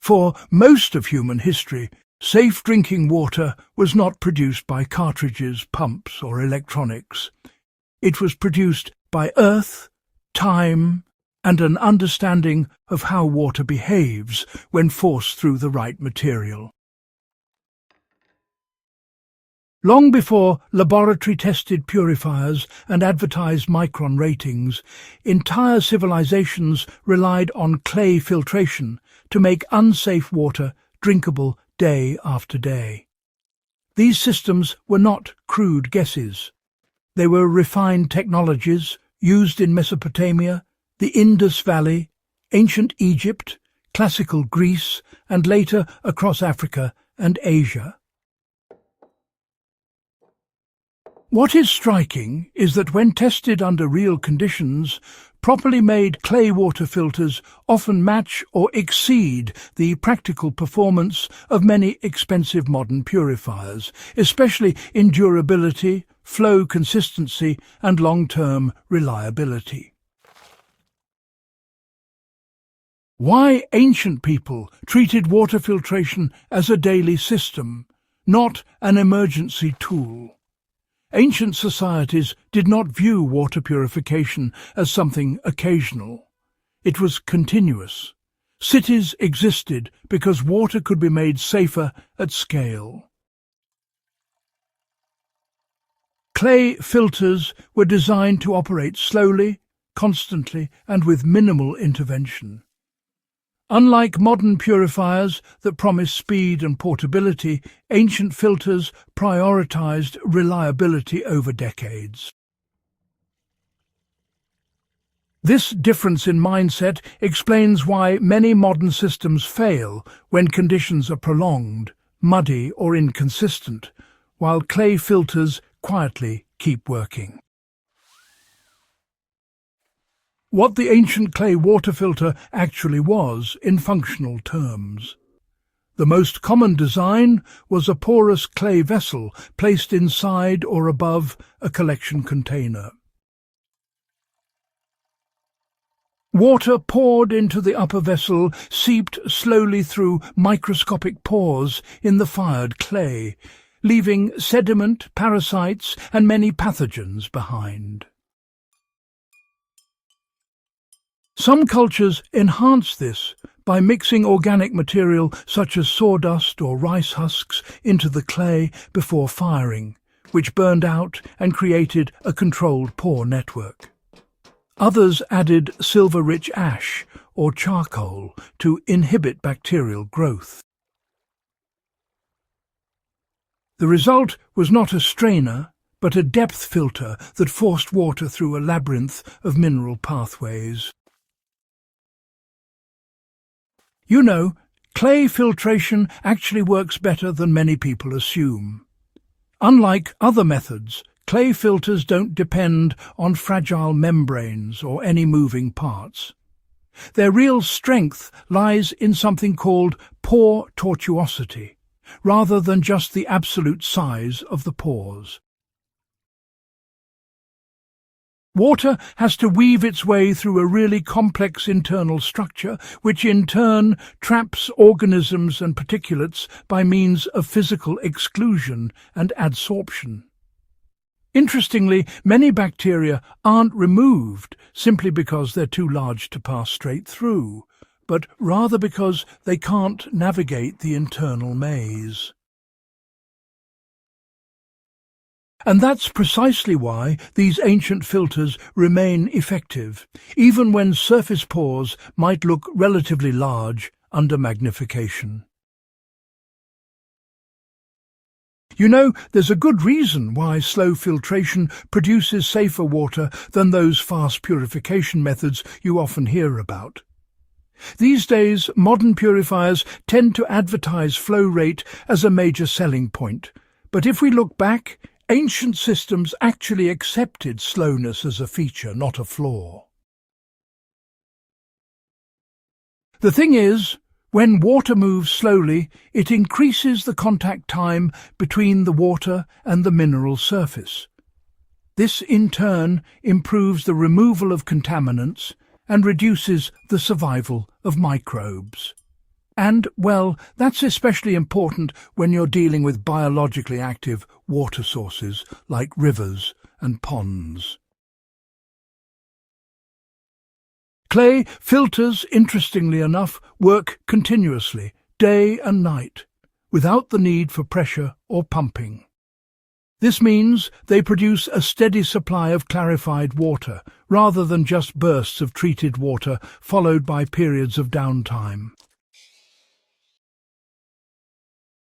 For most of human history, safe drinking water was not produced by cartridges, pumps, or electronics. It was produced by earth, time, and an understanding of how water behaves when forced through the right material. Long before laboratory-tested purifiers and advertised micron ratings, entire civilizations relied on clay filtration to make unsafe water drinkable day after day. These systems were not crude guesses. They were refined technologies used in Mesopotamia, the Indus Valley, ancient Egypt, classical Greece, and later across Africa and Asia. What is striking is that when tested under real conditions, properly made clay water filters often match or exceed the practical performance of many expensive modern purifiers, especially in durability, flow consistency, and long-term reliability. Why ancient people treated water filtration as a daily system, not an emergency tool. Ancient societies did not view water purification as something occasional. It was continuous. Cities existed because water could be made safer at scale. Clay filters were designed to operate slowly, constantly, and with minimal intervention. Unlike modern purifiers that promise speed and portability, ancient filters prioritized reliability over decades. This difference in mindset explains why many modern systems fail when conditions are prolonged, muddy, or inconsistent, while clay filters quietly keep working. What the ancient clay water filter actually was in functional terms. The most common design was a porous clay vessel placed inside or above a collection container. Water poured into the upper vessel seeped slowly through microscopic pores in the fired clay, leaving sediment, parasites, and many pathogens behind. Some cultures enhance this by mixing organic material such as sawdust or rice husks into the clay before firing, which burned out and created a controlled pore network. Others added silver-rich ash or charcoal to inhibit bacterial growth. The result was not a strainer, but a depth filter that forced water through a labyrinth of mineral pathways. You know, clay filtration actually works better than many people assume. Unlike other methods, clay filters don't depend on fragile membranes or any moving parts. Their real strength lies in something called pore tortuosity, rather than just the absolute size of the pores. Water has to weave its way through a really complex internal structure, which in turn traps organisms and particulates by means of physical exclusion and adsorption. Interestingly, many bacteria aren't removed simply because they're too large to pass straight through, but rather because they can't navigate the internal maze. And that's precisely why these ancient filters remain effective, even when surface pores might look relatively large under magnification. You know, there's a good reason why slow filtration produces safer water than those fast purification methods you often hear about. These days, modern purifiers tend to advertise flow rate as a major selling point, but if we look back, ancient systems actually accepted slowness as a feature, not a flaw. The thing is, when water moves slowly, it increases the contact time between the water and the mineral surface. This, in turn, improves the removal of contaminants and reduces the survival of microbes. And, well, that's especially important when you're dealing with biologically active water sources like rivers and ponds. Clay filters, interestingly enough, work continuously, day and night, without the need for pressure or pumping. This means they produce a steady supply of clarified water, rather than just bursts of treated water followed by periods of downtime.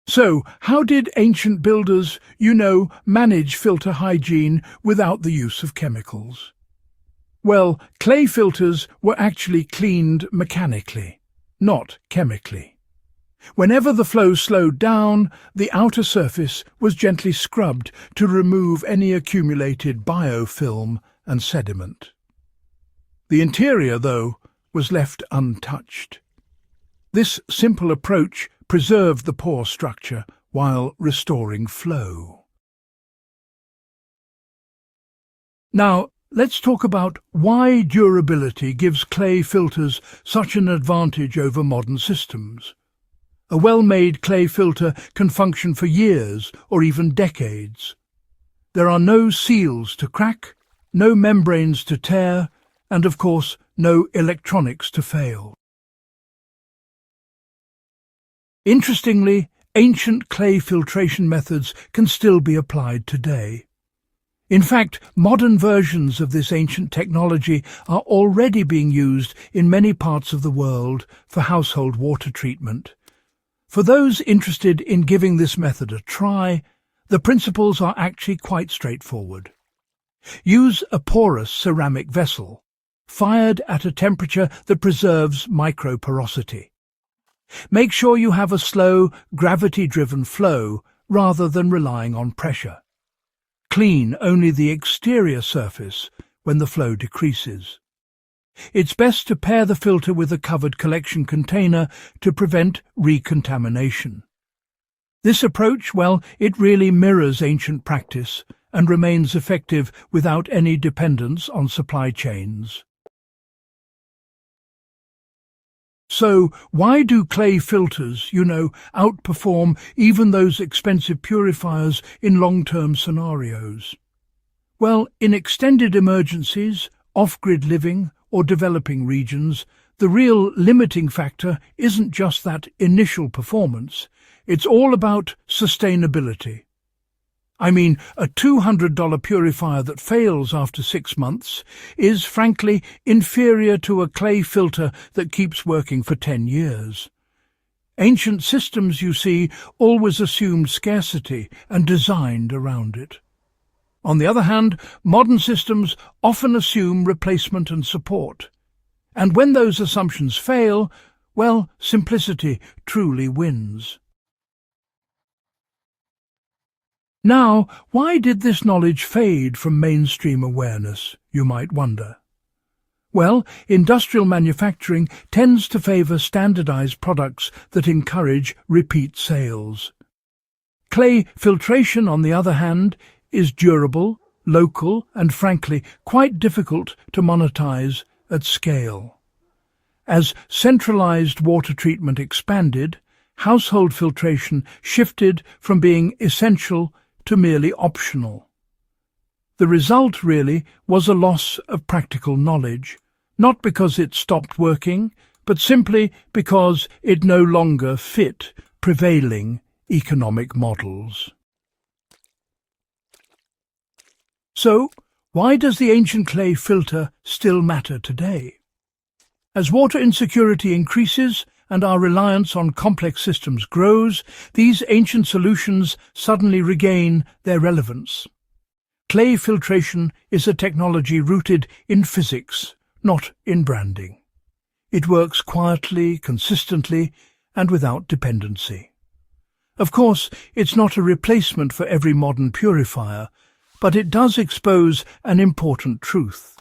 So, how did ancient builders, manage filter hygiene without the use of chemicals? Well, clay filters were actually cleaned mechanically, not chemically. Whenever the flow slowed down, the outer surface was gently scrubbed to remove any accumulated biofilm and sediment. The interior, though, was left untouched. This simple approach preserved the pore structure while restoring flow. Now, let's talk about why durability gives clay filters such an advantage over modern systems. A well-made clay filter can function for years or even decades. There are no seals to crack, no membranes to tear, and of course, no electronics to fail. Interestingly, ancient clay filtration methods can still be applied today. In fact, modern versions of this ancient technology are already being used in many parts of the world for household water treatment. For those interested in giving this method a try, the principles are actually quite straightforward. Use a porous ceramic vessel, fired at a temperature that preserves microporosity. Make sure you have a slow, gravity-driven flow rather than relying on pressure. Clean only the exterior surface when the flow decreases. It's best to pair the filter with a covered collection container to prevent recontamination. This approach, well, it really mirrors ancient practice and remains effective without any dependence on supply chains. So, why do clay filters, outperform even those expensive purifiers in long-term scenarios? Well, in extended emergencies, off-grid living, or developing regions, the real limiting factor isn't just that initial performance, it's all about sustainability. I mean, a $200 purifier that fails after 6 months is, frankly, inferior to a clay filter that keeps working for 10 years. Ancient systems, you see, always assumed scarcity and designed around it. On the other hand, modern systems often assume replacement and support. And when those assumptions fail, well, simplicity truly wins. Now, why did this knowledge fade from mainstream awareness, you might wonder? Well, industrial manufacturing tends to favour standardized products that encourage repeat sales. Clay filtration, on the other hand, is durable, local, and frankly, quite difficult to monetize at scale. As centralized water treatment expanded, household filtration shifted from being essential to merely optional. The result, really, was a loss of practical knowledge, not because it stopped working, but simply because it no longer fit prevailing economic models. So, why does the ancient clay filter still matter today? As water insecurity increases and our reliance on complex systems grows, these ancient solutions suddenly regain their relevance. Clay filtration is a technology rooted in physics, not in branding. It works quietly, consistently, and without dependency. Of course, it's not a replacement for every modern purifier, but it does expose an important truth.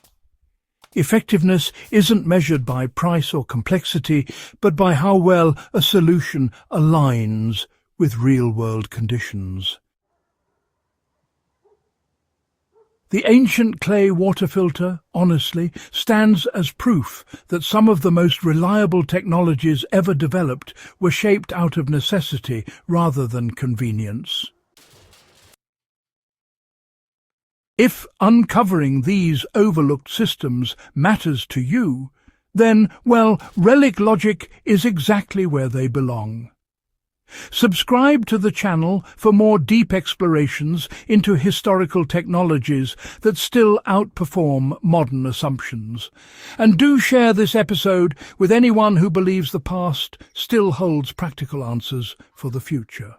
Effectiveness isn't measured by price or complexity, but by how well a solution aligns with real-world conditions. The ancient clay water filter, honestly, stands as proof that some of the most reliable technologies ever developed were shaped out of necessity rather than convenience. If uncovering these overlooked systems matters to you, then, well, relic logic is exactly where they belong. Subscribe to the channel for more deep explorations into historical technologies that still outperform modern assumptions. And do share this episode with anyone who believes the past still holds practical answers for the future.